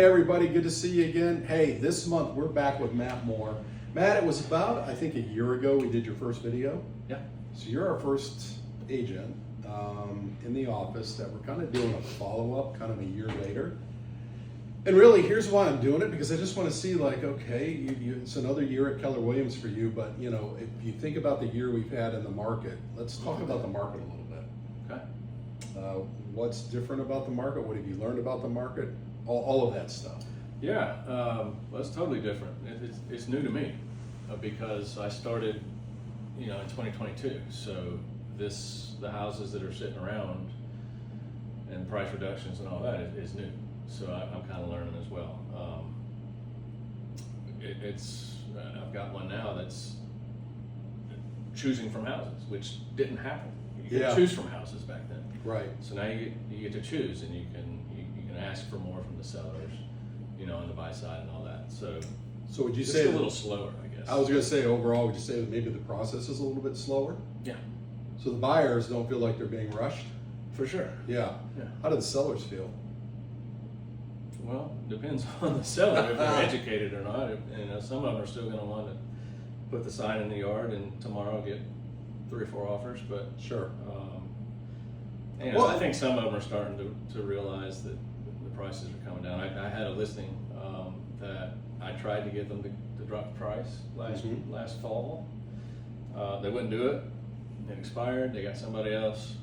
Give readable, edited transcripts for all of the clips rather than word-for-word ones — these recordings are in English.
Hey everybody, good to see you again. Hey, this month we're back with Matt Moore. Matt, it was about, I think, a year ago we did your first video. Yeah. So you're our first agent in the office that we're kind of doing a follow-up kind of a year later. And really, here's why I'm doing it, because I just want to see, like, okay, it's another year at Keller Williams for you, but you know, if you think about the year we've had in the market, let's talk about the market a little bit. Okay. What's different about the market? What have you learned about the market? All of that stuff. Yeah, well, it's totally different. It's new to me because I started, in 2022. So the houses that are sitting around and price reductions and all that is new. So I'm kind of learning as well. I've got one now that's choosing from houses, which didn't happen. You could choose from houses back then. Right. So now you get to choose, and you can ask for more from the sellers, on the buy side and all that. So would you it's say a little slower, I guess. I was going to say overall, would you say that maybe the process is a little bit slower? Yeah, So the buyers don't feel like they're being rushed? for sure. Yeah. Yeah. How do the sellers feel? Well, depends on the seller if they're educated or not. Some of them are still going to want to put the sign in the yard and tomorrow get 3 or 4 offers. But Sure. I think some of them are starting to realize that the prices are coming down. I had a listing that I tried to get them to drop the price last fall. They wouldn't do it. It expired. They got somebody else.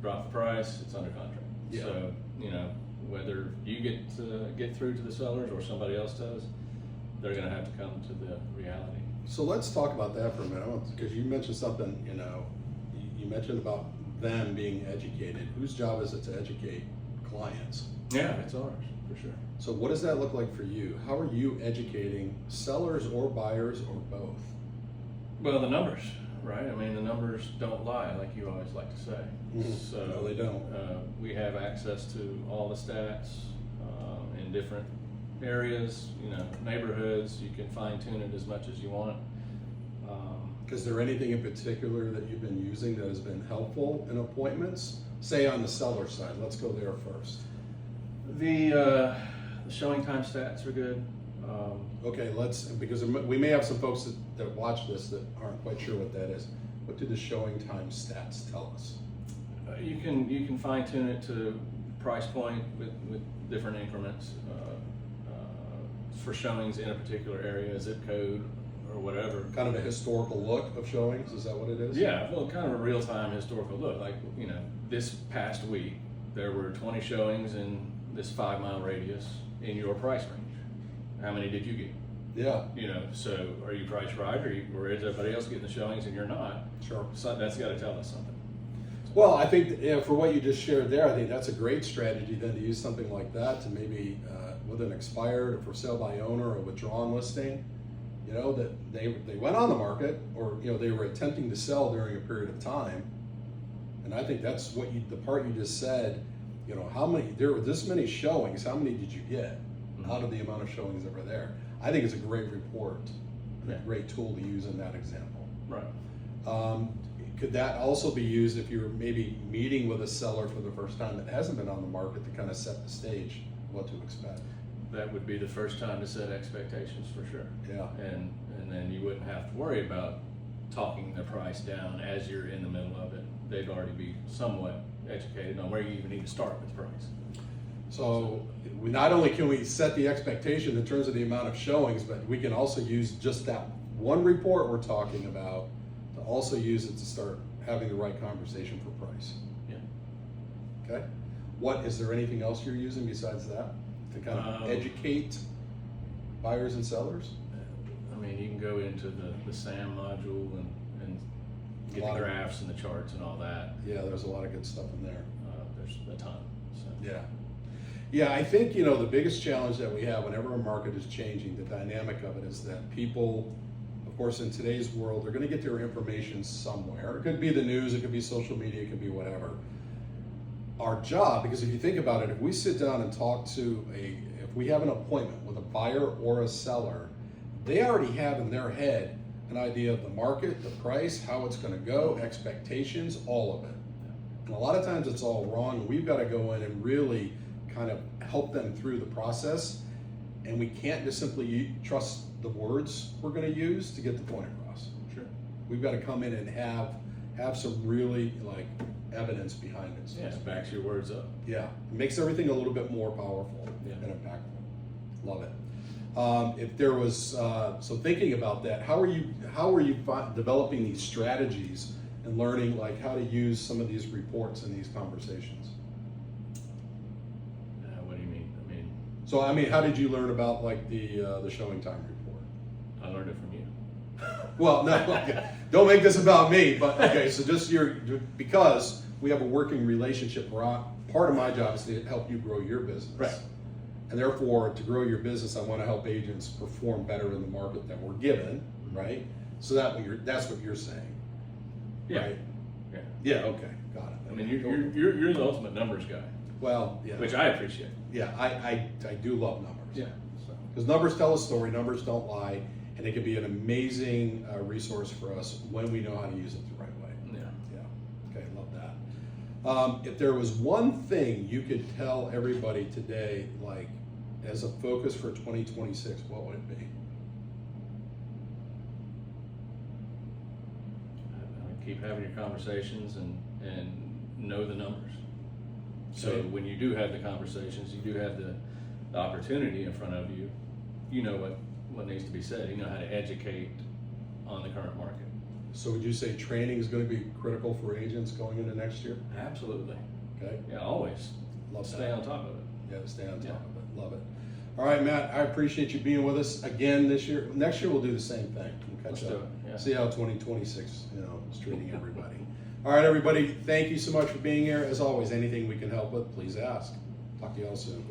Dropped the price. It's under contract. Yeah. So whether you get through to the sellers or somebody else does, they're going to have to come to the reality. So let's talk about that for a minute, because you mentioned something, you mentioned about them being educated. Whose job is it to educate clients? Yeah, it's ours, for sure. So what does that look like for you? How are you educating sellers or buyers or both? Well, the numbers, right? I mean, the numbers don't lie, like you always like to say. So No, they don't. We have access to all the stats in different areas, neighborhoods. You can fine tune it as much as you want. Is there anything in particular that you've been using that has been helpful in appointments? Say on the seller side, let's go there first. The showing time stats are good. Okay, because we may have some folks that watch this that aren't quite sure what that is. What do the showing time stats tell us? You can fine tune it to price point with different increments for showings in a particular area, zip code, or whatever. Kind of a historical look of showings, is that what it is? Yeah, well, kind of a real-time historical look. Like, this past week, there were 20 showings in this 5-mile radius in your price range. How many did you get? Yeah. So are you priced right, or is everybody else getting the showings and you're not? Sure. So that's got to tell us something. Well, I think for what you just shared there, I think that's a great strategy then to use something like that to maybe with an expired or for sale by owner or withdrawn listing, that they went on the market or they were attempting to sell during a period of time. And I think that's the part you just said, how many, there were this many showings, how many did you get out of the amount of showings that were there? I think it's a great report, a great tool to use in that example. Right. Could that also be used if you're maybe meeting with a seller for the first time that hasn't been on the market to kind of set the stage what to expect? That would be the first time to set expectations for sure. Yeah. And then you wouldn't have to worry about talking the price down as you're in the middle of it. They'd already be somewhat educated on where you even need to start with the price. So not only can we set the expectation in terms of the amount of showings, but we can also use just that one report we're talking about to also use it to start having the right conversation for price. Yeah. Okay. Is there anything else you're using besides that to kind of educate buyers and sellers? I mean, you can go into the SAM module and get the graphs and the charts and all that. Yeah, there's a lot of good stuff in there. There's a ton. So. Yeah. Yeah, I think, the biggest challenge that we have whenever a market is changing, the dynamic of it is that people, of course, in today's world, they're going to get their information somewhere. It could be the news, it could be social media, it could be whatever. Our job, because if you think about it, if we sit down and talk to if we have an appointment with a buyer or a seller, they already have in their head an idea of the market, the price, how it's going to go, expectations, all of it. And a lot of times it's all wrong, and we've got to go in and really kind of help them through the process and we can't just simply trust the words we're going to use to get the point across. Sure. We've got to come in and have some really like evidence behind it. Yeah, it backs your words up. Yeah, it makes everything a little bit more powerful Yeah. and impactful. Love it. If there was so thinking about that, how are you developing these strategies and learning like how to use some of these reports in these conversations? What do you mean? So I mean, how did you learn about like the showing time report? I learned it from you. Well, no, okay. Don't make this about me. But okay, so just because we have a working relationship. Part of my job is to help you grow your business. Right. And therefore, to grow your business, I want to help agents perform better in the market that we're given, right? So that's what you're saying. Yeah. Right? Yeah. Yeah. Okay. Got it. I mean, you're the ultimate numbers guy, Well, yeah. which I appreciate. Yeah, I do love numbers. Yeah. So. Because numbers tell a story, numbers don't lie, and it can be an amazing resource for us when we know how to use it the right way. Yeah. Yeah. Okay, love that. If there was one thing you could tell everybody today, like as a focus for 2026, what would it be? Keep having your conversations and know the numbers. So Okay. when you do have the conversations, you do have the opportunity in front of you. You know what needs to be said. You know how to educate on the current market. So would you say training is going to be critical for agents going into next year? Absolutely. Okay, Yeah, always. love Stay that. on top of it. Yeah, stay on top Yeah. of it. Love it. All right, Matt, I appreciate you being with us again this year. Next year we'll do the same thing. We'll catch Let's up. do it, yeah. See how 2026, is treating everybody. All right, everybody, thank you so much for being here. As always, anything we can help with, please ask. Talk to you all soon.